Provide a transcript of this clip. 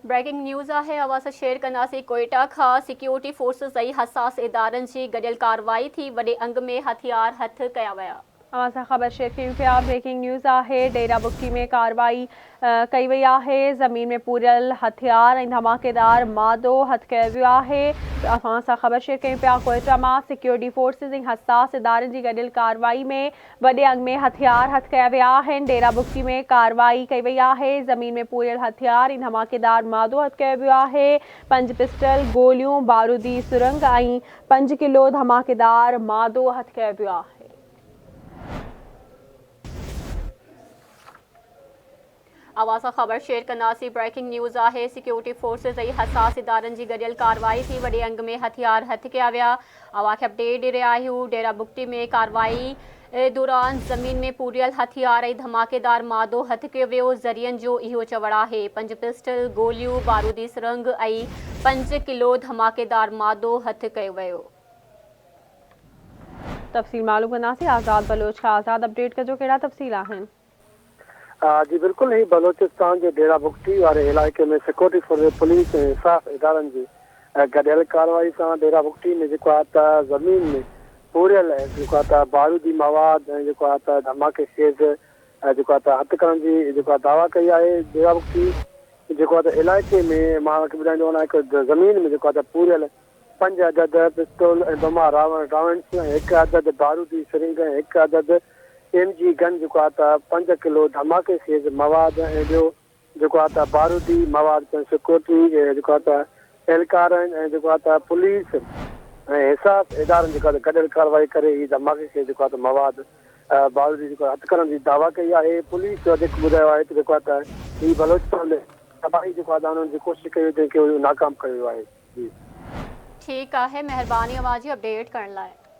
Breaking news है आवाज़ share कंदासीं कोयटा खां सिक्योरिटी फोर्सिस ऐं हसास इदारनि जी गॾियल कार्रवाई थी वॾे अंग में हथियार हथ कया विया। असां ख़बर शेयर कयूं पिया। ब्रेकिंग न्यूज़ है डेरा बुक्की में कार्रवाई कई वई है। ज़मीन में पूरियल हथियार ऐं धमाकेदार मादो हथ कयो वियो है। असां ख़बर शेयर कयूं पिया कोयटा मां सिक्योरिटी फोर्सिस ऐं हसास इदारनि जी गॾियल कार्रवाई में वॾे अंग में हथियार हथ कया विया आहिनि। डेरा बुक्की में कार्रवाई कई वई है। ज़मीन में पूरियल हथियार ऐं धमाकेदार मादो हथ कयो वियो है। 5 पिस्टल गोलियूं बारूदी सुरंग ऐं 5 किलो धमाकेदार मादो हथ कयो वियो है। आवाज़ ख़बर शेयर कंदासीं ब्रेकिंग न्यूज़ है सिक्योरिटी फोर्सिस ऐं हसास इदारनि जी गॾियल कार्रवाई थी वॾे अंग में हथियार हथ कया विया। अवां खे अपडेट ॾेई रहिया आहियूं। डेरा बुक्की में कार्रवाई दौरान ज़मीन में पूरियल हथियार ऐं धमाकेदार मादो हथ कयो वियो। ज़रियनि जो इहो चवणु आहे 5 पिस्टल गोलियूं बारूदी सुरंग ऐं 5 किलो धमाकेदार मादो हथ कयो वियो। तफ़सील मालूम कंदासीं आज़ाद बलोच खां। आज़ाद अपडेट कजो कहिड़ा तफ़सील आहिनि। जी बिल्कुलु ही बलोचिस्तान जे डेरा बुक्की वारे इलाइक़े में सिक्योरिटी फोर्स पुलिस ऐं इंसाफ़ इदारनि जी गॾियल कार्रवाई सां डेरा बुक्की में जेको आहे त ज़मीन में पूरियल जेको आहे त बारूदी मवाद ऐं जेको आहे त धमाके खेज़ जेको आहे त हथ करण जी जेको आहे दावा कई आहे। डेरा बुक्की जेको आहे त इलाइक़े में मां ॿुधाईंदो वञा हिकु ज़मीन में जेको आहे त पूरियल 5 अदद पिस्तौल ऐं बमा रावंड्स ऐं 1 अदद बारूदी सिरिंग ऐं 1 अदद MG गन जेको आहे त 5 किलो धमाके खेज़ मवाद ऐं ॿियो जेको आहे त बारूदी मवाद सिक्योरिटी जेको आहे त एहलकार आहिनि ऐं जेको आहे त पुलिस ऐं हिसाब इदारनि जेको आहे त गॾियल कार्रवाई करे हीअ धमाके खे जेको आहे त मवाद बारूदी जेको हथ करण जी दावा कई आहे। पुलिस वधीक ॿुधायो आहे त जेको आहे त हीअ बलोचिस्तान में तबाही जेको आहे त हुननि जी कोशिशि कई जंहिंखे नाकाम कयो आहे। जी ठीकु आहे, महिरबानी अवां जी अपडेट करण लाइ।